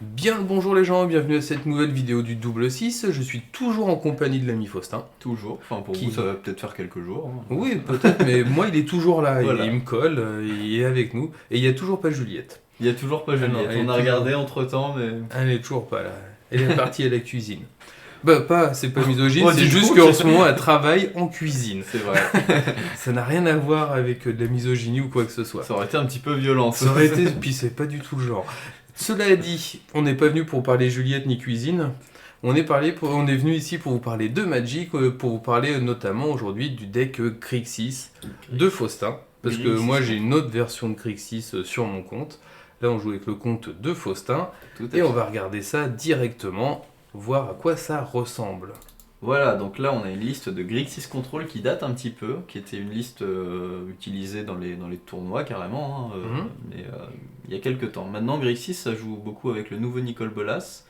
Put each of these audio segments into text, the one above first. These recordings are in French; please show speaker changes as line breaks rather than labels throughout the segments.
Bien le bonjour les gens, bienvenue à cette nouvelle vidéo du double 6. Je suis toujours en compagnie de l'ami Faustin.
Toujours. Enfin, pour
Qui-
vous, ça va peut-être faire quelques jours, hein.
Oui, peut-être, mais moi il est toujours là,
Voilà.
il me colle, il est avec nous. Et il n'y a toujours pas Juliette.
Il y a toujours pas
Ah non,
Juliette.
elle est
On a
toujours-
regardé entre temps, mais.
Elle n'est toujours pas là. Elle est partie à la cuisine. C'est pas misogyne,
Oh,
c'est
dis
juste
donc.
qu'en ce moment elle travaille en cuisine.
C'est vrai.
Ça n'a rien à voir avec de la misogynie ou quoi que ce soit.
Ça aurait été un petit peu violent.
Ça aurait été, puis c'est pas du tout le genre. Cela dit, on n'est pas venu pour parler Juliette ni cuisine. On est venu ici pour vous parler de Magic, pour vous parler notamment aujourd'hui du deck Grixis de Faustin. Parce que
Grixis,
moi
ouais.
j'ai une autre version de Grixis sur mon compte. Là on joue avec le compte de Faustin.
Tout à
Et
fait.
on va regarder ça directement, voir à quoi ça ressemble.
Voilà, donc là, on a une liste de Grixis Control qui date un petit peu, qui était une liste utilisée dans les tournois carrément, hein,
Mhm.
mais il y a quelques temps. Maintenant, Grixis, ça joue beaucoup avec le nouveau Nicol Bolas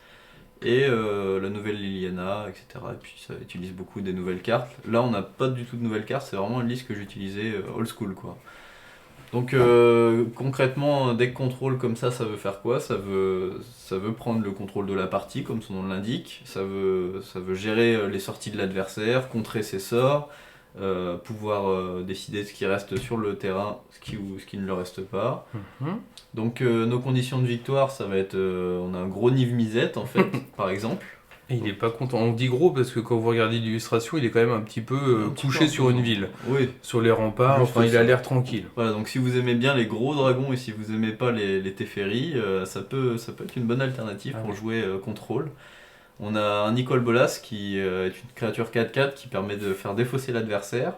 et la nouvelle Liliana, etc. Et puis ça utilise beaucoup des nouvelles cartes. Là, on n'a pas du tout de nouvelles cartes, c'est vraiment une liste que j'utilisais old school, quoi. Donc concrètement, un deck contrôle comme ça veut faire quoi? Ça veut prendre le contrôle de la partie, comme son nom l'indique. Ça veut gérer les sorties de l'adversaire, contrer ses sorts, pouvoir décider ce qui reste sur le terrain, ou ce qui ne le reste pas.
Mhm.
Donc nos conditions de victoire, ça va être, on a un gros Niv Mizzet en fait, par exemple.
Et il est pas content. On dit gros parce que quand vous regardez l'illustration, il est quand même un petit peu
Un petit peu
couché sur une
imposant.
ville.
Oui.
Sur les remparts,
Juste
enfin il a
ça.
l'air tranquille.
Voilà, donc si vous aimez bien les gros dragons et si vous aimez pas les Teferi, ça peut être une bonne alternative
Ah
pour
ouais.
jouer contrôle. On a un Nicol Bolas qui est une créature 4/4 qui permet de faire défausser l'adversaire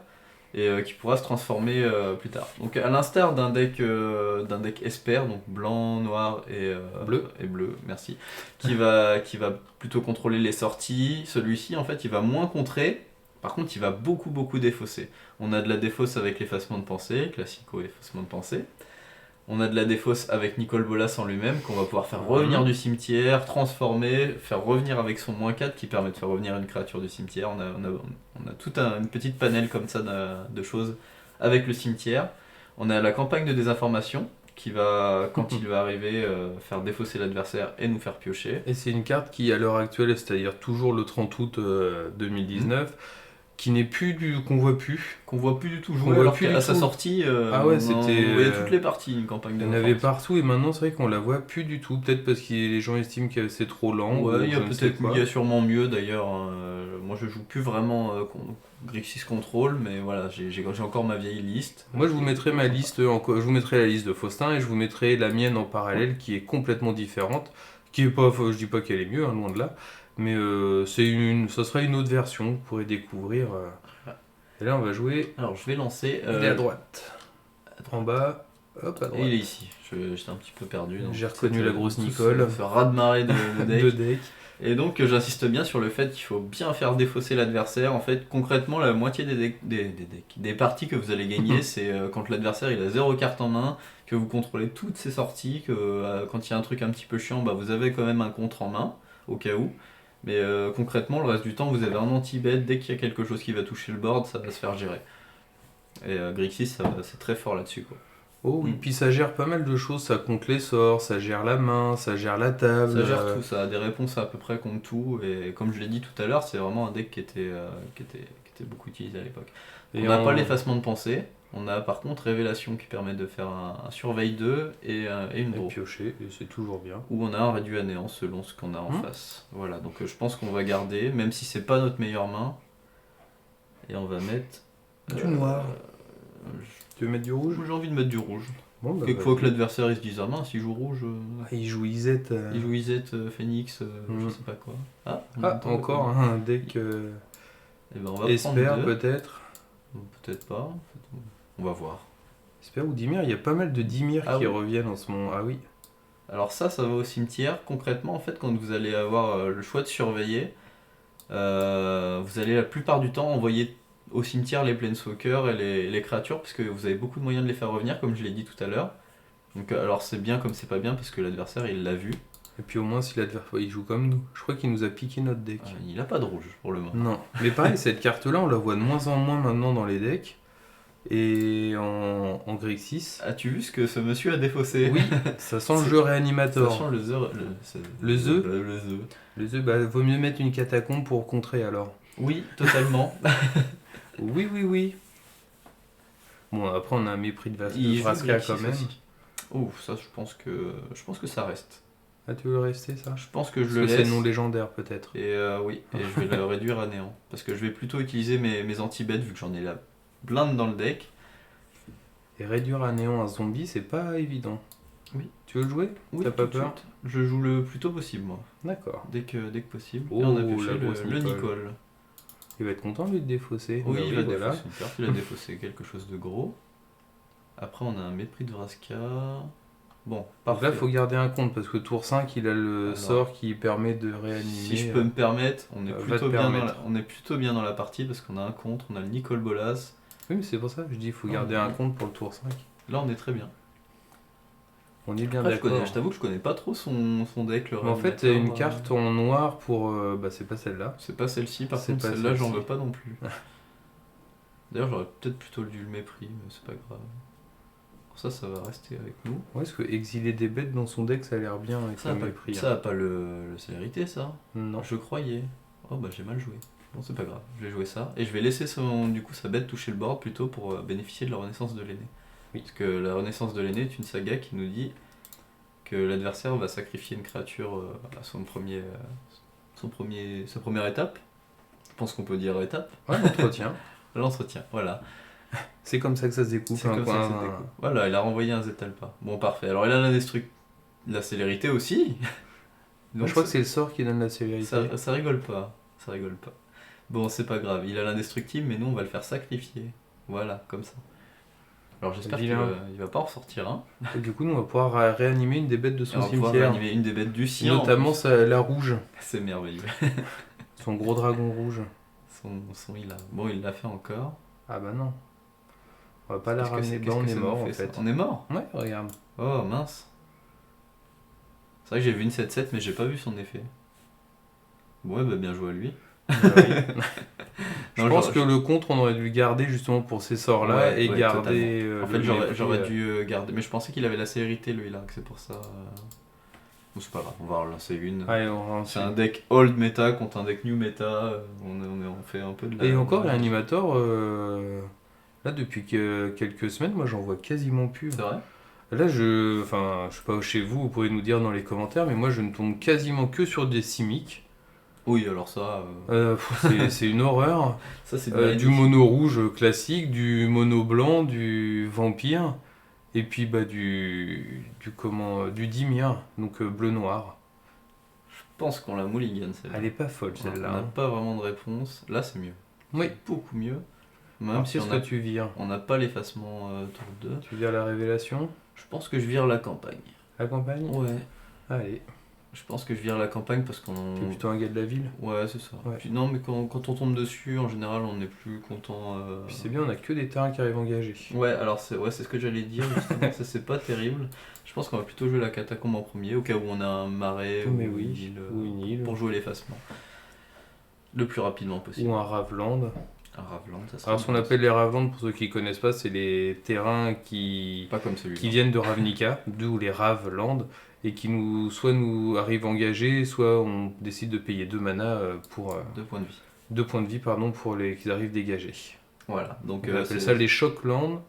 et qui pourra se transformer plus tard. Donc à l'instar d'un deck Esper, donc blanc, noir et bleu, merci, qui va plutôt contrôler les sorties, celui-ci en fait il va moins contrer, par contre il va beaucoup défausser. On a de la défausse avec l'effacement de pensée, classico effacement de pensée. On a de la défausse avec Nicol Bolas en lui-même, qu'on va pouvoir faire revenir du cimetière, transformer, faire revenir avec son -4 qui permet de faire revenir une créature du cimetière. On a toute une petite panel comme ça de choses avec le cimetière. On a la campagne de désinformation qui va, quand il va arriver, faire défausser l'adversaire et nous faire piocher.
Et c'est une carte qui, à l'heure actuelle, c'est-à-dire toujours le 30 août 2019, qui n'est plus qu'on voit plus.
Qu'on voit plus du tout
Qu'on
jouer,
voit
alors
plus
qu'à
du
sa
tout.
sortie,
Ah ouais,
on
c'était,
voyait toutes les parties, une campagne
Il y
de
en avait
désinformation.
partout et maintenant c'est vrai qu'on la voit plus du tout. Peut-être parce que les gens estiment que c'est trop lent ou
Ouais,
je ne sais quoi.
il y a sûrement mieux d'ailleurs, hein. Moi je joue plus vraiment Grixis Control, mais voilà, j'ai encore ma vieille liste.
Moi je vous mettrai ma liste, je vous mettrai la liste de Faustin et je vous mettrai la mienne en parallèle qui est complètement différente. Qui est pas, je dis pas qu'elle est mieux, hein, loin de là. Mais ça sera une autre version, vous pourrez découvrir. Et là on va jouer.
Alors je vais lancer.
Il est à droite. En bas, hop à
Et
droite.
il est ici. J'étais un petit peu perdu. donc
J'ai reconnu
cette,
la grosse
tout
Nicole.
Ce raz-de-marée de deck.
Deux decks.
Et donc j'insiste bien sur le fait qu'il faut bien faire défausser l'adversaire. En fait, concrètement, la moitié des parties que vous allez gagner, c'est quand l'adversaire il a 0 carte en main, que vous contrôlez toutes ses sorties, que quand il y a un truc un petit peu chiant, bah, vous avez quand même un contre en main, au cas où. Mais concrètement, le reste du temps, vous avez un anti-bet. Dès qu'il y a quelque chose qui va toucher le board, ça va se faire gérer. Et Grixis, c'est très fort là-dessus, quoi.
Oh oui, puis ça gère pas mal de choses, ça compte les sorts, ça gère la main, ça gère la table.
Ça gère tout, ça a des réponses à peu près contre tout, et comme je l'ai dit tout à l'heure, c'est vraiment un deck qui était beaucoup utilisé à l'époque. On n'a pas l'effacement de pensée, on a par contre Révélation qui permet de faire un Surveille 2 et une
Et
draw.
piocher, et c'est toujours bien.
Ou on a un réduit à néant selon ce qu'on a en face. Voilà, donc je pense qu'on va garder, même si c'est pas notre meilleure main, et on va mettre...
Du noir. Tu veux mettre du rouge?
J'ai envie de mettre du rouge.
Bon, bah,
Quelquefois que
vas-y.
l'adversaire il se dise ah mince, il joue rouge,
Il joue Isette.
il joue Izzet, Phoenix, je
Mm.
sais pas quoi. Ah,
Encore un deck
Et ben on va
Esper
prendre deux.
peut-être.
Peut-être pas. On va voir.
Esper ou Dimir, il y a pas mal de Dimir
Ah
qui
oui.
reviennent en ce moment. Ah oui.
Alors ça va au cimetière. Concrètement, en fait, quand vous allez avoir le choix de surveiller, vous allez la plupart du temps envoyer au cimetière les planeswalkers et les créatures, parce que vous avez beaucoup de moyens de les faire revenir, comme je l'ai dit tout à l'heure. Donc alors c'est bien comme c'est pas bien, parce que l'adversaire il l'a vu.
Et puis au moins si l'adversaire il joue comme nous. Je crois qu'il nous a piqué notre deck.
Il a pas de rouge pour le moment.
Non. Mais pareil, cette carte là on la voit de moins en moins maintenant dans les decks. Et en Grixis.
As-tu vu ce que ce monsieur a défaussé?
Oui, ça sent le
C'est-
jeu
Ça
réanimator.
sent le œuf.
Le œuf
Le œuf.
Les œufs, bah, vaut mieux mettre une catacombe pour contrer alors.
Oui, totalement.
Oui, oui, oui. Bon, après, on a un mépris de
Il joue
Vraska
Grixis
quand même.
aussi. Oh, ça, je pense que ça reste.
Ah, tu veux le rester ça?
Je pense que je
Parce
le
que c'est
laisse.
le nom légendaire peut-être.
Et oui, et je vais le réduire à néant. Parce que je vais plutôt utiliser mes anti-bêtes vu que j'en ai la blinde dans le deck.
Et réduire à néant un zombie, c'est pas évident.
Oui.
Tu veux le jouer?
Oui,
T'as pas
tout de
peur?
suite. Je joue le plus tôt possible, moi.
D'accord.
Dès que possible.
Oh,
et on a
la
pioché
grosse
le
Nicole.
Nicole.
Il va être content lui de défausser.
Oui,
Bah
il va
voilà.
défausser une carte, il a défaussé quelque chose de gros. Après, on a un mépris de Vraska. Bon,
Donc
parfait.
là, faut garder un compte parce que tour 5, il a le
Alors,
sort qui permet de réanimer.
Si je peux me permettre, on est,
va
plutôt
te
bien dans
permettre.
on est plutôt bien dans la partie parce qu'on a un contre, on a le Nicole Bolas.
Oui, mais c'est pour ça que je dis qu'il faut
Ah,
garder
oui.
un compte pour le tour 5.
Là, on est très bien.
On est bien
Après,
d'accord.
je t'avoue que je connais pas trop son deck, le
Mais en fait,
réanimateur,
une carte en noir pour. Bah, c'est pas celle-là.
C'est pas celle-ci, par
C'est
contre,
pas
celle-là, j'en
celle-ci.
veux pas non plus. D'ailleurs, j'aurais peut-être plutôt dû le mépris, mais c'est pas grave. Ça va rester avec nous.
Ouais, est-ce que exiler des bêtes dans son deck, ça a l'air bien avec
Ça
le
a pas,
mépris.
ça a pas le célérité, ça.
Non.
Je croyais. Oh bah j'ai mal joué. Bon, c'est pas grave, je vais jouer ça. Et je vais laisser du coup sa bête toucher le board plutôt pour bénéficier de la renaissance de l'aîné.
Oui.
Parce que la renaissance de l'aîné est une saga qui nous dit que l'adversaire va sacrifier une créature à sa première étape. Je pense qu'on peut dire étape.
Ouais, l'entretien.
L'entretien, voilà.
C'est comme ça que ça se découpe.
C'est comme ça que ça découpe. Voilà, il a renvoyé un Zetalpa. Bon, parfait. Alors il a la célérité aussi.
Moi, je crois que c'est le sort qui donne la célérité.
Ça rigole pas. Ça rigole pas. Bon, c'est pas grave. Il a l'indestructible, mais nous, on va le faire sacrifier. Voilà, comme ça. Alors j'espère qu'il va pas en ressortir un.
Et du coup, nous, on va pouvoir réanimer une des bêtes de
Et
son
on va pouvoir
cimetière.
réanimer une des bêtes du sien.
Notamment la rouge.
C'est merveilleux.
Son gros dragon rouge.
Son il a. Bon, il l'a fait encore.
Ah bah non. On va pas la
Qu'est-ce que
ramener.
c'est-
Bah,
qu'est-ce
on
que
est
ça
mort
nous
en
fait, ça
fait.
On est mort.
Ouais, regarde.
Oh mince. C'est vrai que j'ai vu une 7-7, mais j'ai pas vu son effet. Ouais, bah bien joué à lui.
Bah oui. Je
Non,
pense
j'aurais-
que le contre, on aurait dû le garder justement pour ces sorts-là
Ouais,
et
ouais,
garder.
En fait,
le mépris,
j'aurais dû garder. Mais je pensais qu'il avait la célérité, lui, là, que c'est pour ça. Bon, c'est pas grave, on va en relancer une.
Allez, on
C'est un deck old meta contre un deck new meta. On fait un peu de la.
Et encore, réanimateur, là, depuis quelques semaines, moi, j'en vois quasiment plus.
C'est vrai?
Là, enfin, je sais pas chez vous, vous pouvez nous dire dans les commentaires, mais moi, je ne tombe quasiment que sur des simiques.
Oui, alors ça.
C'est une horreur.
Ça, c'est de
Du mono rouge classique, du mono blanc, du vampire, et puis bah du Dimir, donc bleu-noir.
Je pense qu'on la mulligan, celle-là.
Elle est pas folle
On
celle-là.
n'a
hein.
pas vraiment de réponse. Là, c'est mieux.
Oui.
C'est beaucoup mieux. Même
Alors,
si
qu'est-ce
on
que
a-
tu vires?
on n'a pas l'effacement tour 2.
Tu vires la révélation?
Je pense que je vire la campagne.
La campagne?
Ouais.
Allez,
Je pense que je vire la campagne parce qu'on.
t'es plutôt un gars de la ville.
Ouais, c'est ça.
Ouais.
Puis non, mais quand on tombe dessus, en général, on est plus content.
Puis c'est bien, on a que des terrains qui arrivent engagés.
Ouais, alors c'est ce que j'allais dire, justement, ça c'est pas terrible. Je pense qu'on va plutôt jouer la catacombe en premier, au cas où on a un marais
Mais
ou
oui,
une île,
ou une île.
pour jouer l'effacement. Le plus rapidement possible.
Ou un Raveland.
Un Raveland, ça serait
Alors, ce qu'on
bien.
appelle les Raveland, pour ceux qui connaissent pas, c'est les terrains
Pas comme celui-là.
qui viennent de Ravnica, d'où les Raveland, et qui soit nous arrivent engagés, soit on décide de payer 2 mana pour
2 points de vie.
2 points de vie pardon, pour qu'ils arrivent dégagés.
Voilà, donc
On appelle
c'est
ça les Shockland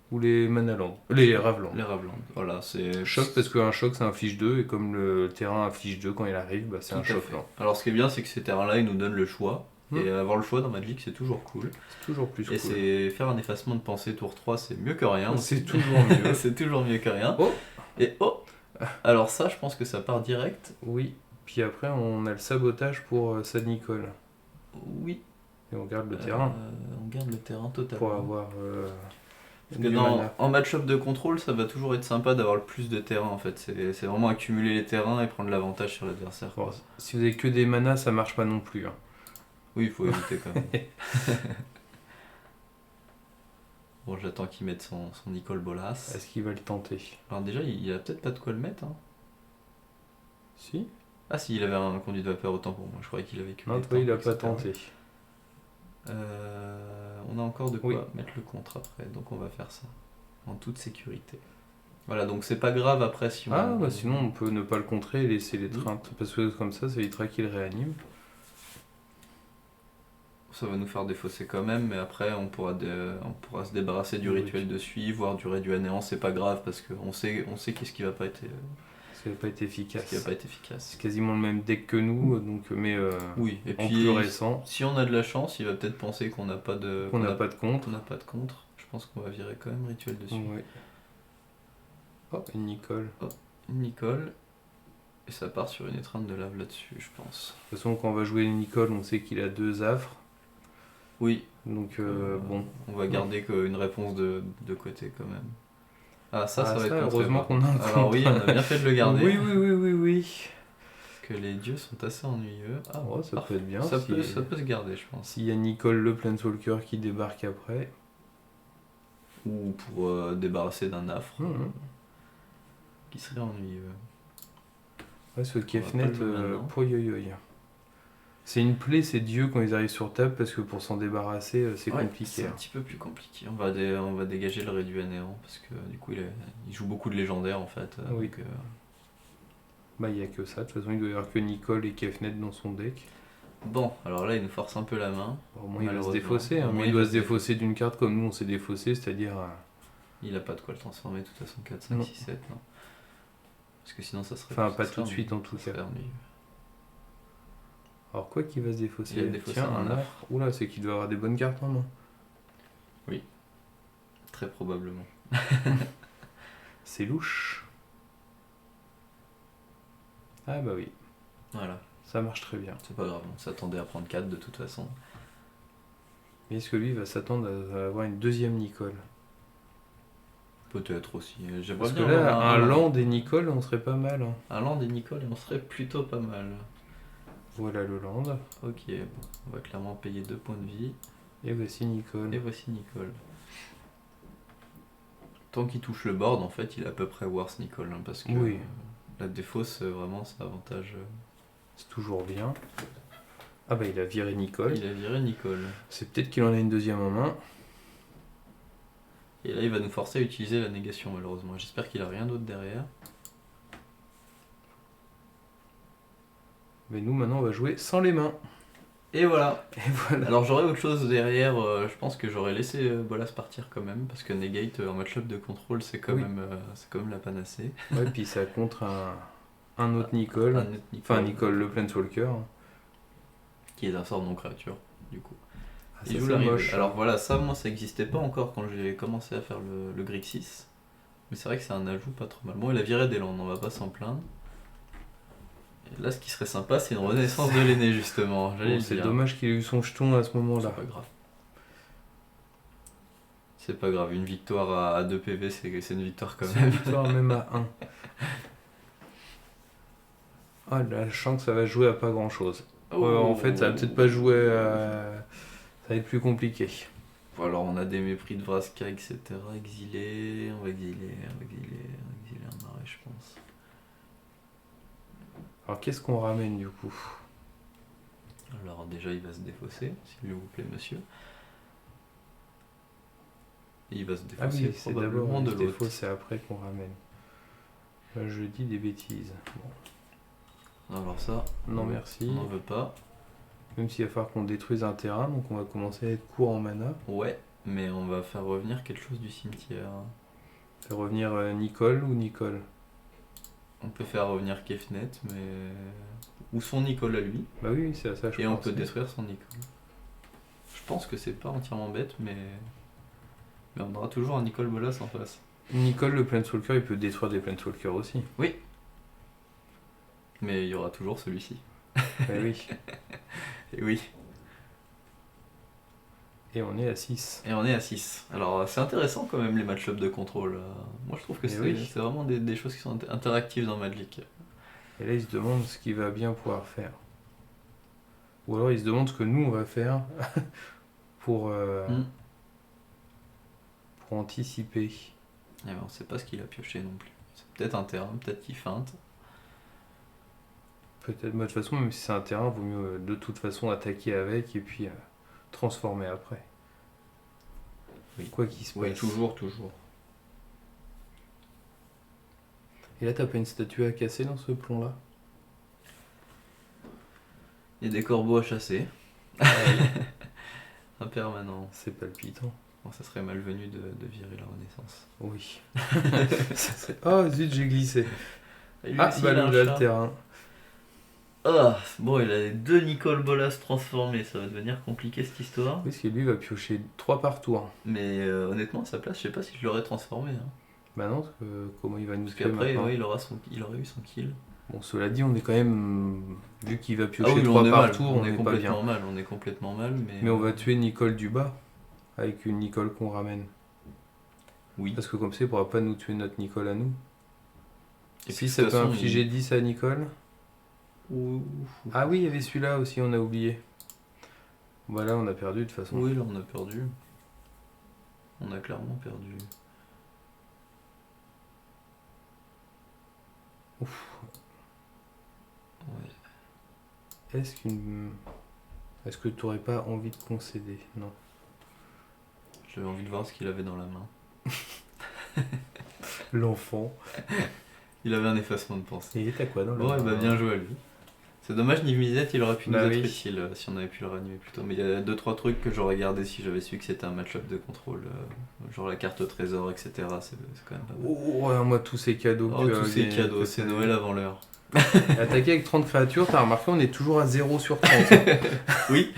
ou les Manaland. Les Raveland.
les Raveland. Voilà, c'est.
Choc parce qu'un choc ça inflige 2 et comme le terrain inflige 2 quand il arrive, bah, c'est
Tout
un
à fait.
Shockland.
Alors ce qui est bien, c'est que ces terrains-là, ils nous donnent le choix.
Hmm.
Et avoir le choix dans Magic, c'est toujours cool.
C'est toujours plus
Et
cool.
c'est faire un effacement de pensée tour 3, c'est mieux que rien.
C'est toujours mieux.
C'est toujours mieux que rien.
Oh.
Et oh Alors ça, je pense que ça part direct.
Oui. Puis après on a le sabotage pour Saint-Nicole.
Oui.
Et on garde le terrain
On garde le terrain totalement.
pour avoir
Parce que
du mana.
en match-up de contrôle, ça va toujours être sympa d'avoir le plus de terrain en fait. C'est vraiment accumuler les terrains et prendre l'avantage sur l'adversaire.
Bon, si vous avez que des manas, ça marche pas non plus. hein.
Oui, il faut éviter quand même. Bon, j'attends qu'il mette son Nicole Bolas.
Est-ce qu'il va le tenter?
Alors déjà, il a peut-être pas de quoi le mettre. Hein.
Si?
Ah si, il avait un conduit de vapeur, autant pour moi. Je croyais qu'il avait que
Non,
les
toi il a
tanks,
pas
etc.
tenté.
on a encore de quoi
Oui.
mettre le contre après, donc on va faire ça en toute sécurité. Voilà, donc c'est pas grave après si on...
Ah, bah sinon on peut ne pas le contrer et laisser les
Oui.
trains, parce que comme ça évitera qu'il réanime.
Ça va nous faire défausser quand même, mais après on pourra se débarrasser du
Oui.
rituel de suie, voire du réduit à néant, c'est pas grave parce qu'on sait qu'est-ce qui va pas être,
Ça n'a pas été efficace.
efficace.
C'est quasiment le même deck que nous, donc, mais
Oui, et
en
puis
plus récent.
si on a de la chance, il va peut-être penser qu'on n'a pas de
On n'a pas de contre.
qu'on n'a pas de contre. Je pense qu'on va virer quand même rituel dessus.
Ouais. Oh, une Nicole.
Une Nicole, et ça part sur une étreinte de lave là-dessus, je pense.
De toute façon, quand on va jouer une Nicole, on sait qu'il a 2 affres.
Oui,
Donc bon.
on va garder une réponse de côté quand même. Ah, ça va être contré,
heureusement
par
qu'on a un
contre. Alors oui, on a bien fait de le garder.
Oui.
Parce que les dieux sont assez ennuyeux. Ah,
Oh, ça
parfait.
peut être bien.
Ça peut se garder, je pense.
S'il y a Nicole le Planeswalker qui débarque après.
Ou pour débarrasser d'un affre qui serait ennuyeux.
Ouais, ce
On
Kefnet,
va pas le jouer maintenant.
pour yo-yo. C'est une plaie, ces dieux, quand ils arrivent sur table, parce que pour s'en débarrasser, c'est
Ouais,
compliqué.
c'est un petit peu plus compliqué. On va dégager le réduit à néant parce que du coup il joue beaucoup de légendaires en fait.
Oui.
Donc,
Bah, il n'y a que ça. De toute façon, il doit y avoir que Nicole et Kefnet dans son deck.
bon, alors là il nous force un peu la main.
Bon, au moins, il va se
Malheureusement.
défausser.
Au
Hein,
moins,
mais il doit se défausser d'une carte comme nous, on s'est défaussé, c'est-à-dire.
Il a pas de quoi le transformer de toute façon 4, 5,
Non.
6, 7, non. Parce que sinon ça serait...
Enfin,
ça
pas
serait
tout de suite,
ennuyeux.
en tout
Ça
cas.
serait ennuyeux.
Alors, quoi qu'il va se défausser.
Il va défausser
Tiens,
un
un
affre.
affre. Oula, c'est qu'il doit avoir des bonnes cartes en main.
Très probablement.
C'est louche. Ah, bah oui,
Voilà,
ça marche très bien.
c'est pas grave, on s'attendait à prendre 4 de toute façon.
Mais est-ce que lui va s'attendre à avoir une deuxième Nicole?
Peut-être aussi. J'aimerais
Parce que
bien
là,
avoir
un Land et Nicole, on serait pas mal. Hein.
un Land et Nicole et on serait plutôt pas mal.
Voilà le Land.
Ok, bon, on va clairement payer 2 points de vie.
Et voici Nicole.
Et voici Nicole. Tant qu'il touche le board, en fait, il est à peu près worse Nicole. Hein, parce que
Oui.
la défausse, vraiment, c'est avantage.
C'est toujours bien. Ah bah il a viré Nicole.
Il a viré Nicole.
C'est peut-être qu'il en a une deuxième en main.
Et là, il va nous forcer à utiliser la négation, malheureusement. J'espère qu'il a rien d'autre derrière.
Mais nous maintenant on va jouer sans les mains.
Et voilà.
Et voilà.
Alors j'aurais autre chose derrière, je pense que j'aurais laissé Bolas partir quand même, parce que Negate en match-up de contrôle c'est quand,
Oui.
c'est quand même la panacée.
Ouais, puis ça contre un autre Nicole.
Un autre
Enfin Nicole le Planeswalker.
qui est un sort de non-créature, du coup.
Ah,
Il
ça,
joue
c'est
la rive.
moche.
Alors voilà, ça moi ça existait pas encore quand j'ai commencé à faire le Grixis. Mais c'est vrai que c'est un ajout pas trop mal. Bon, il a viré des landes, on va pas s'en plaindre. Et là, ce qui serait sympa, c'est une renaissance de l'aîné, justement. J'allais
Bon,
le
c'est
dire.
dommage qu'il ait eu son jeton à ce moment-là.
C'est pas grave. C'est pas grave, une victoire à 2 PV, c'est une victoire quand
C'est une
même.
victoire même à 1. Ah là, je sens que ça va jouer à pas grand chose. En fait, ça va peut-être pas jouer à... Ça va être plus compliqué.
Bon, alors on a des mépris de Vraska, etc. Exilé, on va exiler un marais, je pense.
Alors qu'est-ce qu'on ramène du coup?
Alors déjà il va se défausser, s'il vous plaît monsieur. Et il va se
Ah
défausser
oui, c'est d'abord
probablement de
le
l'autre.
défaut, c'est après qu'on ramène. Là, je dis des bêtises. Bon.
Alors ça,
Non merci.
on n'en veut pas.
Même s'il va falloir qu'on détruise un terrain, donc on va commencer à être court en mana.
Ouais, mais on va faire revenir quelque chose du cimetière.
Faire revenir Nicole ou Nicole?
On peut faire revenir Kefnet, mais... Ou son Nicole à lui.
Bah oui, c'est à ça je
Et on
pense.
peut détruire son Nicole. Je pense que c'est pas entièrement bête, mais on aura toujours un Nicole Bolas en face.
Nicole le Planeswalker, il peut détruire des Planeswalkers aussi.
Mais il y aura toujours celui-ci.
Bah oui.
Et oui.
Et on est à 6.
Et on est à 6. Alors c'est intéressant quand même les match-up de contrôle. Moi je trouve que
Mais
c'est
oui.
c'est vraiment des choses qui sont interactives dans Magic.
Et là, il se demande ce qu'il va bien pouvoir faire. Ou alors, il se demande ce que nous, on va faire pour, pour anticiper.
Et ben, on sait pas ce qu'il a pioché non plus. C'est peut-être un terrain, peut-être qu'il feinte.
Peut-être, mais de toute façon, même si c'est un terrain, vaut mieux de toute façon attaquer avec et puis transformer après.
Oui.
Quoi qu'il se passe.
Oui, toujours, toujours.
Et là, t'as pas une statue à casser dans ce plomb-là?
Il y a des corbeaux à chasser.
Ah oui.
En permanent.
C'est palpitant.
Bon, ça serait malvenu de virer la Renaissance.
Oui. Oh zut, j'ai glissé.
Et lui
Ah,
aussi,
bah
il a un
le
chat.
terrain.
Ah, bon, il a les 2 Nicole Bolas transformés, ça va devenir compliqué cette histoire.
Oui, parce que lui va piocher 3 par tour.
Mais honnêtement, à sa place, je sais pas si je l'aurais transformé. Hein.
Bah non, parce que comment il va nous
Parce
tuer
qu'après,
maintenant?
ouais, il aurait eu son kill.
Bon, cela dit, on est quand même. Vu qu'il va
Ah
piocher
oui,
3
on est
par
mal,
tour,
on
on
est
n'est pas bien.
complètement mal, on est complètement mal, mais...
Mais on va tuer Nicole du bas. Avec une Nicole qu'on ramène.
Oui.
Parce que comme ça, il pourra pas nous tuer notre Nicole à nous.
Et
Si
puis, de
ça
toute
peut
façon,
infliger 10 à Nicole.
Ouh.
Ah oui, il y avait celui-là aussi, on a oublié. Voilà, on a perdu de toute façon.
Oui, là, on a perdu. On a clairement perdu. Ouais.
Est-ce que tu aurais pas envie de concéder? Non.
J'avais envie de voir ce qu'il avait dans la main.
L'enfant.
Il avait un effacement de pensée.
Et t'as quoi dans le
Bon, et bah bien joué à lui. C'est dommage, Niv-Mizzet, il aurait pu
Bah
nous
oui.
être utile si on avait pu le ranimer plus tôt. Mais il y a 2-3 trucs que j'aurais gardé si j'avais su que c'était un match-up de contrôle. Genre la carte au trésor, etc. C'est quand même pas mal.
Oh, regarde-moi tous ces cadeaux
Oh,
que tu as
tous ces
gagnés,
cadeaux,
que
c'est
t'as
Noël
eu.
avant l'heure.
Attaquer avec 30 créatures, t'as remarqué, on est toujours à 0 sur 30.
Oui.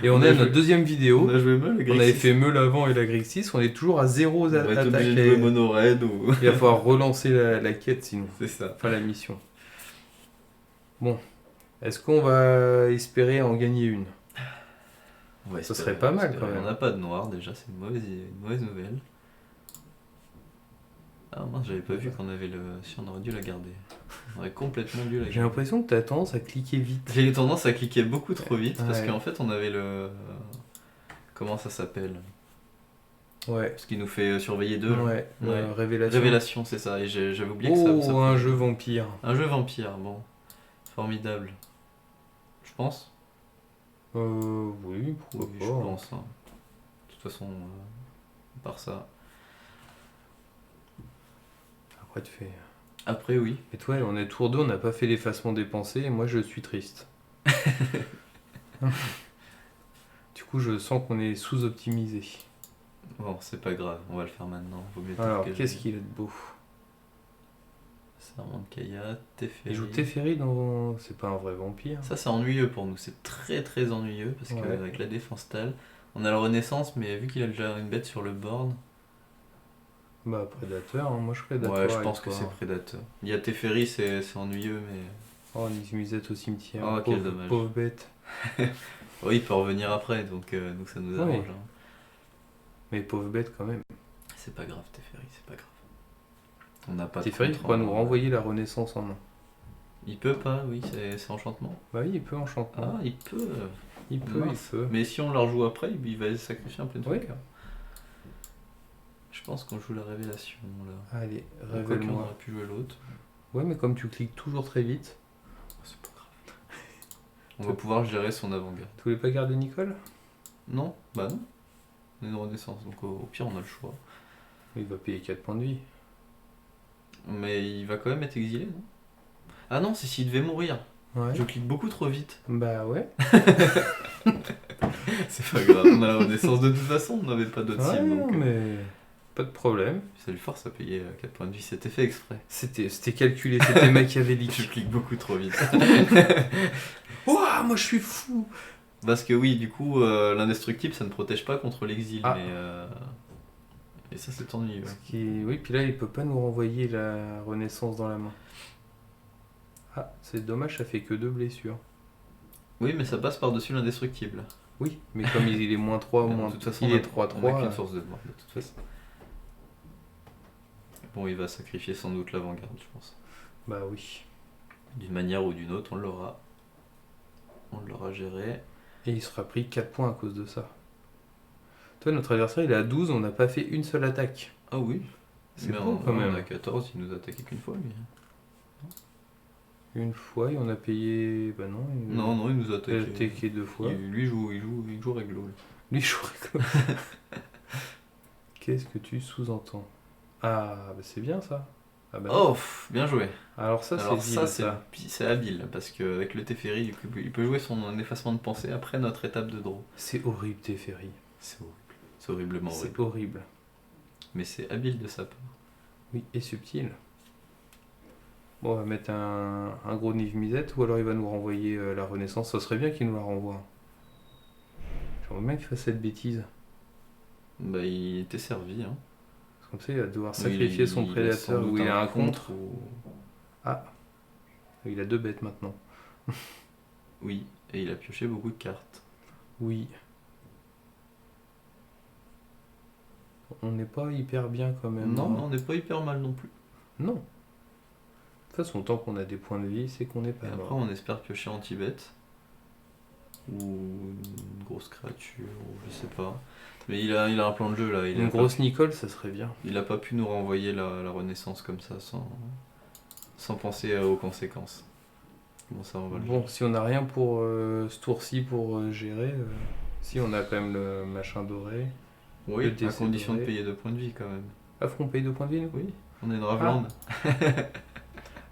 Et on
On
a
a
notre
joué-
deuxième vidéo.
On a joué mal, le
On avait fait Meule avant et la Grixis, on est toujours à 0
On va être
attaques.
obligé de jouer mono raid ou...
Il va falloir relancer la quête sinon.
C'est ça.
Enfin la mission. Bon. Est-ce qu'on va espérer en gagner une?
Ouais,
Ça serait pas mal, quand même.
On n'a pas de noir déjà, c'est une mauvaise nouvelle. Ah mince, j'avais pas vu qu'on avait le... Si, on aurait dû la garder. On aurait complètement dû la
J'ai
garder.
l'impression que t'as tendance à cliquer vite.
J'ai eu tendance à cliquer beaucoup trop vite parce
Ouais.
qu'en fait on avait le... Comment ça s'appelle?
Ouais.
Ce qui nous fait surveiller deux.
Ouais.
Ouais.
Révélation.
Révélation, c'est ça. Et j'avais oublié que ça
Oh, un
pouvait-
jeu vampire.
Un jeu vampire, bon. Formidable. Je pense.
Oui, pourquoi
Oui,
pas.
je pense. Hein. De toute façon, par ça.
Après, tu fais.
Après, oui.
Et toi, on est tour 2, on n'a pas fait l'effacement des pensées, et moi je suis triste. Du coup, je sens qu'on est sous-optimisé.
Bon, c'est pas grave, on va le faire maintenant. Vaut mieux tard
Alors,
que
qu'est-ce
jamais.
qu'il a de beau?
Serment de Kaya, Teferi.
Il joue Teferi dans. C'est pas un vrai vampire.
Ça, c'est ennuyeux pour nous. C'est très très ennuyeux parce
Ouais.
qu'avec la défense tale, on a la renaissance, mais vu qu'il a déjà une bête sur le board,
Bah, prédateur, hein, moi je prédateur.
ouais, je
avec
pense que
toi.
c'est prédateur. Il y a Teferi, c'est ennuyeux, mais.
Oh, Nick-Musette au cimetière.
Oh, quel
pauvre,
dommage.
pauvre bête.
Oui, il peut revenir après, donc ça nous arrange.
Oui.
Hein.
Mais pauvre bête quand même.
C'est pas grave, Teferi, c'est pas grave. On n'a pas de
Teferi
contre
pourra nous
en-
renvoyer la renaissance en main.
Il peut pas, oui, c'est enchantement.
Bah oui, il peut enchantement.
Ah, il peut.
il peut,
mince.
il peut.
Mais si on la rejoue après, il va sacrifier un plein de
Oui.
trucs. Je pense qu'on joue la révélation là.
Allez,
Quoique, on
révèle-moi.
aurait pu jouer l'autre.
Ouais, mais comme tu cliques toujours très vite,
C'est pas grave. On va pouvoir gérer son avant-garde.
tu voulais pas garder Nicole?
Non, bah non. On est une renaissance, donc au pire on a le choix.
Il va payer 4 points de vie.
Mais il va quand même être exilé, non? Ah non, c'est s'il devait mourir.
Ouais.
Je clique beaucoup trop vite.
Bah ouais.
C'est pas grave, on a la renaissance de toute façon, on n'avait pas d'autre
Ouais,
cible.
non,
Donc,
mais pas de problème.
ça lui force à payer 4 points de vie, c'était fait exprès.
C'était calculé, c'était
Je
machiavélique.
clique beaucoup trop vite.
Ouah, moi je suis fou.
Parce que oui, du coup, l'indestructible ça ne protège pas contre l'exil,
Ah.
mais. Et ça c'est ennuyeux.
Oui, puis là il peut pas nous renvoyer la renaissance dans la main. Ah, c'est dommage, ça fait que 2 blessures.
Oui, mais ça passe par-dessus l'indestructible.
Oui, mais comme il est moins 3,
Mais
moins
de toute façon,
il
on a-
est 3-3.
on a qu'une source de mort, de toute façon. Bon, il va sacrifier sans doute l'avant-garde, je pense.
Bah oui.
D'une manière ou d'une autre, on l'aura. On l'aura géré.
Et il sera pris 4 points à cause de ça. Toi, notre adversaire il est à 12, on n'a pas fait une seule attaque.
Ah oui.
C'est
Mais
beau, quand même.
On a 14, il nous a attaqué qu'une fois, lui.
Une fois et on a payé. Bah non.
Non, non, il nous a
Il a
attaqué.
attaqué 2 fois.
Lui il joue réglo. lui.
Lui, je joue avec Qu'est-ce que tu sous-entends? Ah, bah c'est bien ça. Ah bah,
Oh, bien joué.
alors ça,
Alors
c'est
ça,
vil, ça.
c'est habile, parce qu'avec le Teferi, il peut jouer son effacement de pensée après notre étape de draw.
C'est horrible, Teferi.
C'est horrible. C'est horriblement
C'est
horrible.
horrible.
Mais c'est habile de sa part.
Oui, et subtil. Bon, on va mettre un gros Niv-Mizzet, ou alors il va nous renvoyer la Renaissance. Ça serait bien qu'il nous la renvoie. J'aimerais bien qu'il fasse cette bêtise.
Bah, il était servi, hein.
Comme ça, il va devoir
Oui,
sacrifier son
il a sans
prédateur
doute
où il a un contre.
ou...
Ah, il a 2 bêtes maintenant.
Oui, et il a pioché beaucoup de cartes.
Oui. On n'est pas hyper bien quand même.
Non,
hein.
on n'est pas hyper mal non plus.
Non. De toute façon, tant qu'on a des points de vie, c'est qu'on n'est pas
Et après,
mort.
on espère piocher anti-bet. Ou une grosse créature, ou je sais pas. Mais il a un plan de jeu là.
Une grosse Nicole, ça serait bien.
Il a pas pu nous renvoyer la Renaissance comme ça sans penser aux conséquences. Bon, ça, on va le
Bon, si on n'a rien pour ce tour-ci pour gérer, si on a quand même le machin doré.
Oui,
le
à
décès
condition de
doré.
payer 2 points de vie quand même.
Ah, faut qu'on paye 2 points de vie, nous?
Oui, on est une Raveland.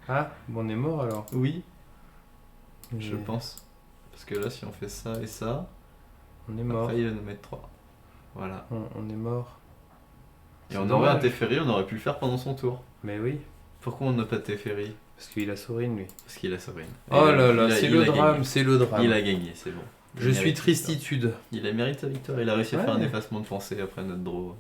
Ah, bon, on est mort alors.
Oui, je
Mais
pense. Parce que là, si on fait ça et ça,
On est mort.
après il va nous mettre 3. Voilà.
On est mort.
Et
C'est
on aurait un
dommage.
Teferi, on aurait pu le faire pendant son tour.
Mais oui,
Pourquoi on n'a pas de Teferi?
parce qu'il a Sorine, lui.
Parce qu'il a Sorin.
Oh là là, c'est le drame, c'est le drame.
Il a gagné, c'est bon.
Je
Il
suis
mérite
tristitude.
Il a mérité sa victoire, il a réussi à faire un
Ouais.
effacement de pensée après notre draw.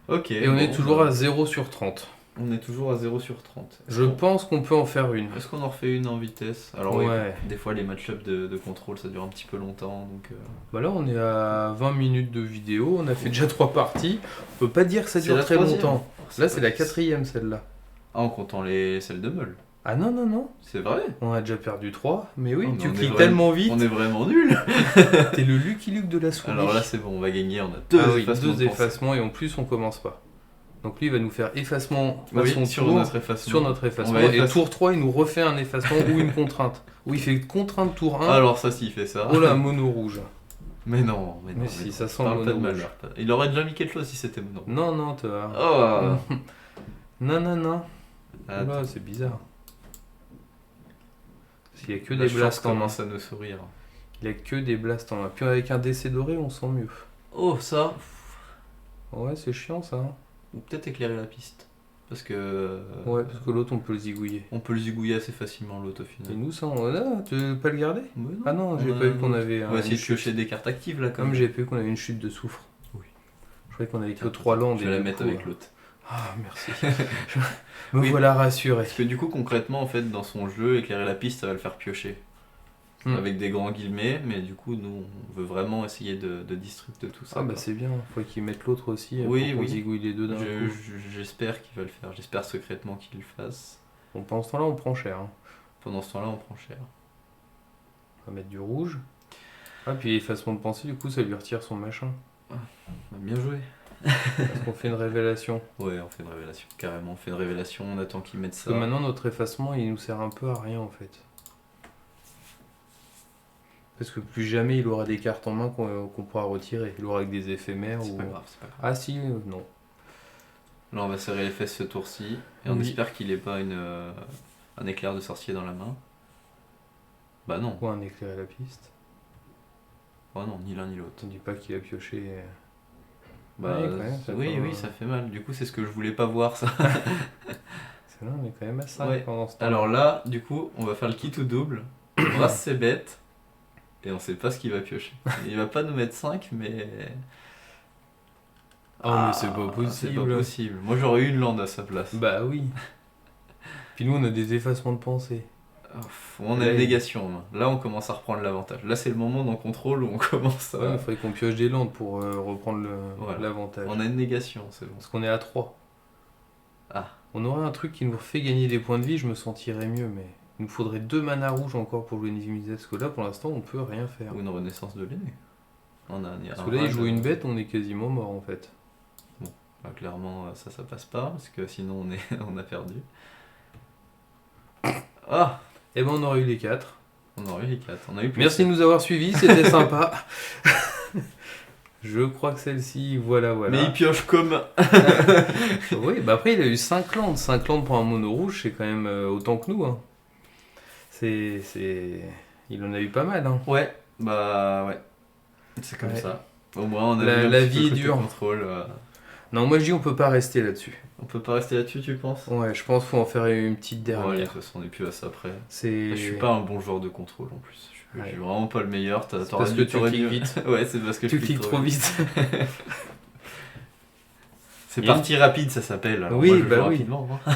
Ok.
Et on est
bon,
toujours
bah,
à 0 sur 30.
On est toujours à 0 sur 30.
Je pense qu'on peut en faire une.
Est-ce qu'on en refait une en vitesse? Alors oui,
Ouais.
des fois les match-ups de contrôle ça dure un petit peu longtemps, donc...
Bah là, on est à 20 minutes de vidéo. On a fait déjà 3 parties. On peut pas dire que ça
C'est
dure
la
très
troisième.
longtemps. Là, c'est la 4ème, celle-là.
Ah, en comptant celles de Meul.
Ah non, non, non.
C'est vrai.
On a déjà perdu 3. Mais oui,
Oh, mais
tu
on est
cliques
vraiment-
tellement vite.
On est vraiment nuls.
T'es le Lucky Luke de la souris.
Alors là c'est bon, on va gagner, on a deux
Ah oui,
effacements
2
de pensée.
effacements et en plus, on commence pas. Donc lui, il va nous faire effacement à
Oui,
son
sur
tour.
notre effacement.
Sur notre effacement.
On va
Et
effacer.
tour 3, il nous refait un effacement ou une contrainte. Ou il fait contrainte tour 1.
Alors ça s'il fait ça.
Oh là, mono rouge.
Mais non, mais non.
Mais
mais
si,
non.
ça sent
Parle
le
pas de
mono
malheur. Il aurait déjà mis quelque chose si c'était mono.
Non, non, toi.
Oh.
Non, non, non.
Attends.
Oula, c'est bizarre. Parce qu'il y a que
La
des
chance
blasts en main.
commence à nous sourire.
Il y a que des blasts en main. Puis avec un décès doré, on sent mieux.
Oh ça.
Ouais, c'est chiant ça. hein.
Ou peut-être éclairer la piste. Parce que...
Ouais, parce que l'autre, on peut le zigouiller.
On peut le zigouiller assez facilement l'autre au
Et
final.
nous, ça, tu veux pas le garder?
Mais
Ah non, j'ai
on
pas
a-
vu qu'on avait
On va essayer
une
de
chute.
piocher des cartes actives là
Comme j'ai pas vu qu'on avait une chute de soufre.
Oui.
Je croyais qu'on avait que
Tiens,
3 landes.
Je
et
vais la
du
mettre
coup,
avec l'autre.
Ah, merci. Me
Oui.
voilà rassuré.
Parce que du coup concrètement en fait dans son jeu éclairer la piste ça va le faire piocher.
Hmm.
Avec des grands guillemets mais du coup nous on veut vraiment essayer de district tout ça.
Ah bah
quoi.
c'est bien, faut qu'ils mettent l'autre aussi
Oui,
pour qu'on
oui.
zigouille les deux d'un coup.
J'espère qu'il va le faire, j'espère secrètement qu'il le fasse.
Bon, pendant ce temps-là, on prend cher. hein.
Pendant ce temps-là on prend cher.
On va mettre du rouge. Ah, puis effacement de pensée, du coup, ça lui retire son machin.
Bah, bien joué.
Parce qu'on fait une révélation.
Ouais on fait une révélation, carrément on fait une révélation, on attend qu'il mette
Parce
ça.
que maintenant, notre effacement, il nous sert un peu à rien, en fait. Parce que plus jamais il aura des cartes en main qu'on pourra retirer. Il aura avec des éphémères
C'est
ou...
pas grave, c'est pas grave.
Ah si, non.
Là on va serrer les fesses ce tour-ci et on
Oui.
espère qu'il ait pas un éclair de sorcier dans la main. Bah non,
Ou un éclair à la piste.
oh non, ni l'un ni l'autre.
On dit pas qu'il a pioché...
Bah,
Ouais, quand même, ça
oui,
fait un-
oui, ça fait mal. Du coup, c'est ce que je voulais pas voir, ça.
C'est là, on est quand même à 5
Ouais.
pendant ce temps.
Alors là, du coup, on va faire le kit ou double. On brasse ses bêtes. Et on sait pas ce qu'il va piocher. Il va pas nous mettre 5, mais.
Ah, mais c'est pas
C'est
possible.
pas possible. Moi, j'aurais eu une lande à sa place.
Bah oui. Puis nous, on a des effacements de pensée.
On a
Là,
une
il-
négation en main. Là, on commence à reprendre l'avantage. Là, c'est le moment dans contrôle où on commence à.
Ouais, il faudrait qu'on pioche des landes pour reprendre
Voilà.
l'avantage.
On a une négation, c'est bon.
Parce qu'on est à 3.
Ah.
On aurait un truc qui nous fait gagner des points de vie, je me sentirais mieux, mais il nous faudrait 2 mana rouges encore pour jouer une Niv-Mizzet, parce que là, pour l'instant, on peut rien faire.
Ou une renaissance de l'aîné. On a
Parce que là, il joue une bête, on est quasiment mort en fait.
Bah, clairement, ça passe pas, parce que sinon, on a perdu. Ah!
Et ben, on aurait eu les 4.
On aurait eu les 4. On a eu plus.
Merci de nous avoir suivis, c'était sympa. Je crois que celle-ci, voilà,
Mais
voilà.
il pioche comme...
Oui, bah après, il a eu 5 landes. 5 landes pour un mono rouge, c'est quand même autant que nous. Hein. C'est... Il en a eu pas mal. Hein.
Ouais, bah ouais, c'est comme
Ouais.
ça. Au moins on a vu
La,
un
la
petit peu
vie est
côté
dure.
contrôle.
Non, moi je dis on peut pas rester là-dessus.
On peut pas rester là-dessus, tu penses?
Ouais, je pense qu'il faut en faire une petite
Bon, allez, de
dernière.
toute façon on est plus à ça après.
C'est...
Je suis pas un bon joueur de contrôle en plus. Je suis
Ouais.
vraiment pas le meilleur.
C'est parce que tu cliques vite.
Ouais, c'est parce que je
Tu
clique
cliques trop vite.
C'est
Il y a
partie rapide, ça s'appelle. Alors
Oui,
moi, je
bah
joue
oui.
rapidement. Hein.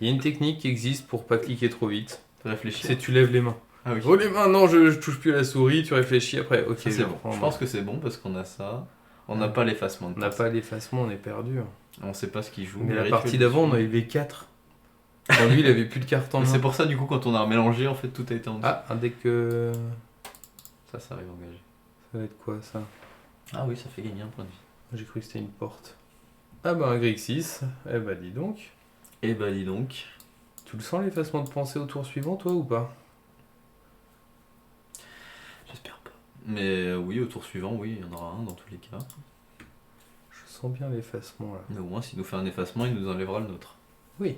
Il y a une technique qui existe pour pas cliquer trop vite.
Réfléchir.
C'est tu lèves les mains.
Ah oui.
Oh les mains, non, je touche plus à la souris, tu réfléchis après. Ok,
Ça, c'est bon.
reprends,
Je pense que c'est bon parce qu'on a ça. On n'a
Ouais.
pas l'effacement de
On n'a
passe.
pas l'effacement, on est perdu.
On sait pas ce qu'il joue.
Mais la
rituel
partie d'avant, on en
dessus.
avait 4. Quand lui, il avait plus de cartes en
Mais
main.
c'est pour ça, du coup, quand on a mélangé, en fait, tout a été en dessous.
Ah, un deck...
Ça arrive engagé.
Ça va être quoi ça?
Ah oui, ça fait gagner un point de vie.
J'ai cru que c'était une porte. Ah bah un Grixis. Eh bah dis donc.
Et bah, dis donc.
Tu le sens l'effacement de pensée au tour suivant, toi, ou pas?
J'espère pas. Mais oui, au tour suivant, oui, il y en aura un dans tous les cas.
Je sens bien l'effacement là.
Mais au moins, s'il nous fait un effacement, il nous enlèvera le nôtre.
Oui.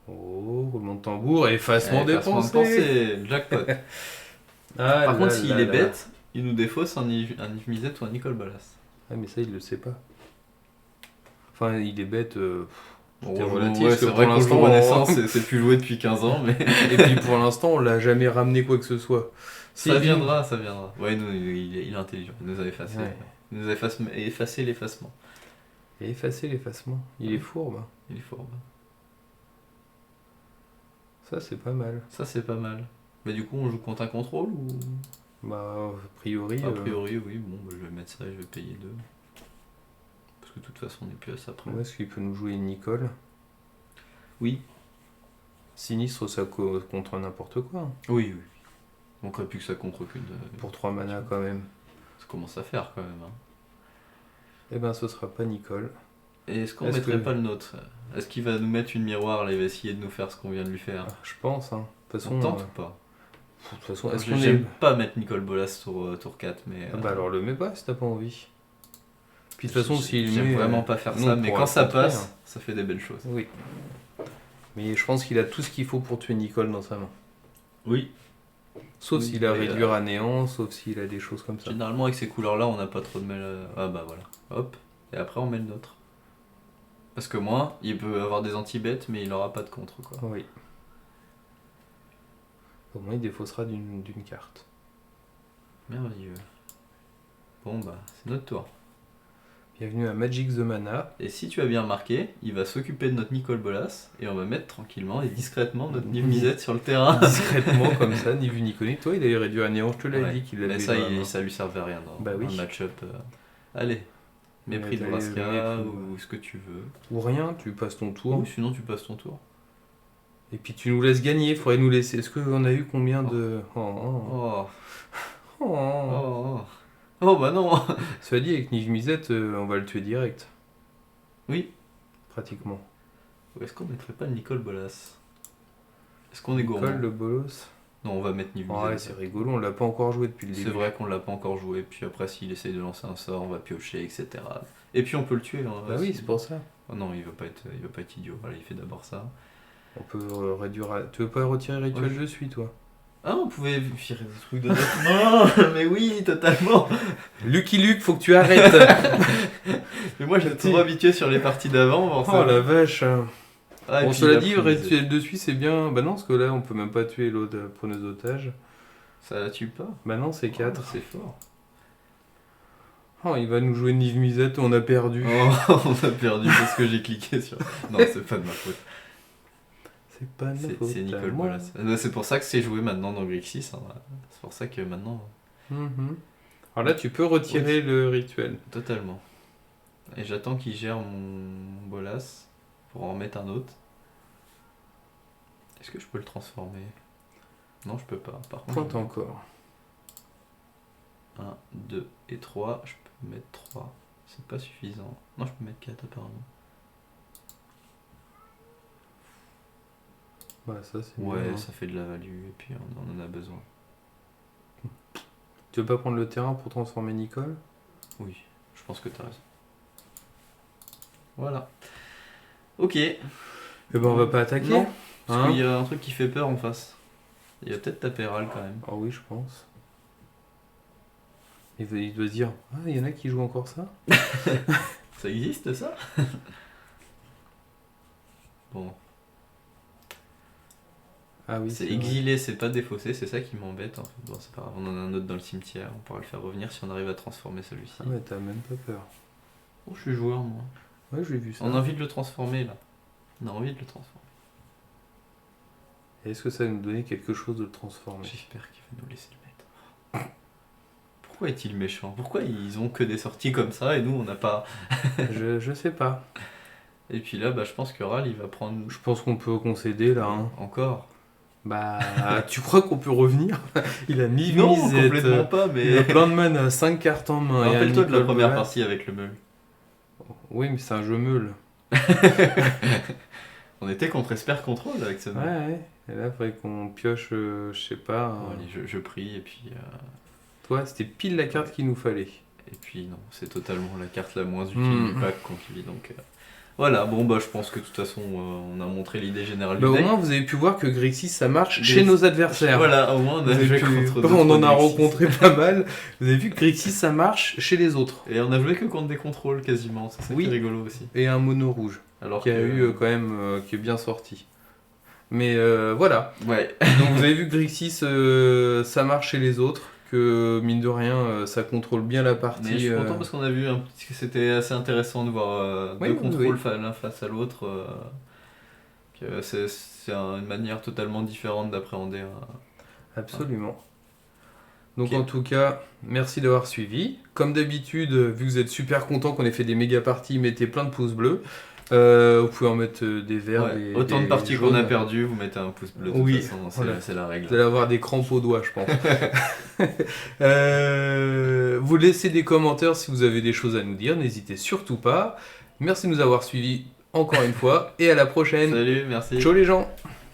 Oh, roulement de tambour, effacement des
Effacement de
pensées.
pensée, jackpot.
Ah,
Par contre,
là,
s'il
là,
est
là.
bête, il nous défausse un Yves Misette ou un Nicole Ballas.
Ah mais ça, il le sait pas. Enfin, il est bête.
Bon,
Tout est
ouais,
relatif, parce que
c'est
pour
vrai qu'on joue
l'instant,
Renaissance, c'est plus joué depuis 15 ans, mais
Et puis pour l'instant, on l'a jamais ramené quoi que ce soit.
ça
Si,
viendra, ça viendra. Ouais, nous, il est intelligent, il nous a effacé.
Ouais.
Il nous a effacé l'effacement.
Et effacer l'effacement. Il est fourbe.
Il est fort.
Ça, c'est pas mal.
Ça, c'est pas mal. Mais du coup, on joue contre un contrôle ou...
Bah, a priori.
A priori, oui. Bon, bah, je vais mettre ça et je vais payer 2. Parce que de toute façon, on n'est plus à ça après.
Ouais, est-ce qu'il peut nous jouer une Nicole?
Oui.
Sinistre, ça contre n'importe quoi. Hein.
Oui, oui. Il manquerait plus que ça contre aucune.
Pour 3 mana quand même.
Ça commence à faire quand même. Hein.
Eh ben, ce sera pas Nicole.
Et est-ce qu'on
Est-ce
mettrait
que-
pas le nôtre? Est-ce qu'il va nous mettre une miroir là? Il va essayer de nous faire ce qu'on vient de lui faire.
Ah, je pense. Hein. De toute façon,
On tente ou pas?
de toute façon, est-ce qu'on est.
J'aime pas mettre Nicole Bolas sur tour 4, mais.
Ah bah alors le mets pas si t'as pas envie. Puis de toute façon, s'il
J'aime
met.
vraiment pas faire
nous,
ça,
on
mais
pourra
quand
le
ça
contrer,
passe,
hein.
ça fait des belles choses.
Oui. Mais je pense qu'il a tout ce qu'il faut pour tuer Nicole dans sa main.
Oui.
Sauf
Oui,
s'il a
mais,
réduire à néant, sauf s'il a des choses comme ça.
Généralement, avec ces couleurs-là, on n'a pas trop de mal. Ah bah voilà. Hop. Et après, on met le nôtre. Parce que moi, il peut avoir des anti-bêtes, mais il aura pas de contre, quoi.
Oui. Au moins, il défaussera d'une carte.
Merveilleux. Bon bah, c'est notre tour.
Bienvenue à Magic the Mana.
Et si tu as bien remarqué, il va s'occuper de notre Nicole Bolas, et on va mettre tranquillement et discrètement notre Niv Mizzet sur le terrain.
Discrètement, comme ça, ni vu ni connu. Toi, il avait réduit à néant, je te l'ai
Ouais.
dit qu'il avait
Mais ça,
dans la main.
ça lui servait à rien dans
Bah oui.
un match-up. Allez, mépris de
Allez,
Vraska
mépris.
ou ce que tu veux.
Ou rien, tu passes ton tour.
Ou sinon, tu passes ton tour.
Et puis tu nous laisses gagner, il faudrait nous laisser. Est-ce qu'on a eu combien de. Oh.
Oh,
Oh.
oh bah non.
Cela dit, avec Niv Mizzet, on va le tuer direct.
Oui.
Pratiquement.
Ou est-ce qu'on mettrait pas le Nicole Bolas? Est-ce qu'on est gourmand?
Col, le bolos.
Non, on va mettre Niv
Ouais,
Mizzet.
c'est rigolo, on l'a pas encore joué depuis le
C'est
début.
vrai qu'on l'a pas encore joué, puis après s'il essaye de lancer un sort, on va piocher, etc. Et puis on peut le tuer. Hein,
Bah oui, c'est pour ça.
Oh non, il va pas être idiot. Voilà, il fait d'abord ça.
On peut réduire à... Tu veux pas retirer rituel
Ouais.
de suite, toi?
Ah, on pouvait virer des trucs de notre main. Mais oui, totalement.
Lucky Luke, faut que tu arrêtes.
Mais moi j'étais trop habitué sur les parties d'avant.
Oh
forcément.
la vache.
Ah, et
Bon,
puis
cela
il a
dit,
pris des-
rituel de suite, c'est bien. Bah non, parce que là, on peut même pas tuer l'autre preneuse d'otage.
Ça la tue pas.
Bah non, c'est 4.
Oh, c'est fort.
Oh, il va nous jouer Niv Mizzet, on a perdu.
Oh, on a perdu parce que j'ai cliqué sur. Non, c'est pas de ma faute.
C'est pas de ma faute.
C'est
à
Nicole
moi.
Bolas. C'est pour ça que c'est joué maintenant dans Grixis. Hein. C'est pour ça que maintenant,
Mhm. Alors là, tu peux retirer le rituel.
totalement. Et j'attends qu'il gère mon Bolas pour en mettre un autre. Est-ce que je peux le transformer? Non, je peux pas. Par contre,
Pointe encore.
1, 2 et 3. Je peux mettre 3. C'est pas suffisant. Non, je peux mettre 4 apparemment.
Bah ça, c'est
Ouais,
bien, hein.
ça fait de la value et puis on en a besoin.
Tu veux pas prendre le terrain pour transformer Nicole?
Oui, je pense que t'as raison. Voilà. Ok.
Eh ben on va pas attaquer.
Non, parce
Hein
qu'il y a un truc qui fait peur en face. Il va peut-être taper Ral quand même.
Ah oui, je pense. Il doit se dire, ah, il y en a qui jouent encore ça?
Ça existe ça? Bon.
Ah oui,
C'est
vrai.
exilé, c'est pas défaussé, c'est ça qui m'embête en fait. Bon, c'est pas grave, on en a un autre dans le cimetière, on pourra le faire revenir si on arrive à transformer celui-ci.
Ah ouais, t'as même pas peur.
Oh, je suis joueur moi.
Ouais, j'ai vu ça.
On a envie de le transformer là. On a envie de le transformer.
Est-ce que ça va nous donner quelque chose de le transformer?
J'espère qu'il va nous laisser le mettre. Pourquoi est-il méchant? Pourquoi ils ont que des sorties comme ça et nous on n'a pas?
Je sais pas.
Et puis là, bah, je pense que Ral il va prendre.
Je pense qu'on peut concéder là. Hein.
Encore?
Bah, tu crois qu'on peut revenir? Il a mis
Non,
misette,
complètement pas,
il a
mais.
plein de mana, 5 cartes en main. et un
Rappelle-toi de la
Nicol
première
Bolas.
partie avec le meul.
Oui, mais c'est un jeu meule.
On était contre Esper Control avec ce
Ouais,
meul.
ouais. Et là, il faudrait qu'on pioche, je sais pas.
Bon, allez, je prie et puis.
Toi, c'était pile la carte qu'il nous fallait.
Et puis non, c'est totalement la carte la moins utile du pack qu'on vit donc. Voilà, bon bah je pense que de toute façon on a montré l'idée générale
Bah,
du
au
deck.
moins, vous avez pu voir que Grixis, ça marche
Des-
chez nos adversaires.
Voilà, au moins on
Vous
a
avez
joué
pu-
contre
on en a
d'autres
rencontré pas mal. Vous avez vu que Grixis, ça marche chez les autres.
Et on a joué que contre des contrôles quasiment, c'est ça
Oui.
qui est rigolo aussi.
Et un mono rouge,
Alors
qui a
que-
eu quand même, qui est bien sorti. Mais voilà.
Ouais,
Donc vous avez vu que Grixis, ça marche chez les autres. Que mine de rien, ça contrôle bien la partie.
mais je suis content parce qu'on a vu que c'était assez intéressant de voir
Oui,
deux
oui,
contrôles
oui.
l'un face à l'autre. Que c'est une manière totalement différente d'appréhender
Absolument. Donc
Ok.
en tout cas, merci d'avoir suivi. Comme d'habitude, vu que vous êtes super content qu'on ait fait des méga parties, mettez plein de pouces bleus. Vous pouvez en mettre des verts,
Ouais,
des
autant de
des
parties qu'on a
jaunes.
perdues, vous mettez un pouce bleu de toute
Oui,
façon,
voilà.
c'est la règle.
Vous allez avoir des crampes aux doigts, je pense. Vous laissez des commentaires si vous avez des choses à nous dire, n'hésitez surtout pas. Merci de nous avoir suivis encore une fois et à la prochaine.
Salut, merci.
Ciao les gens!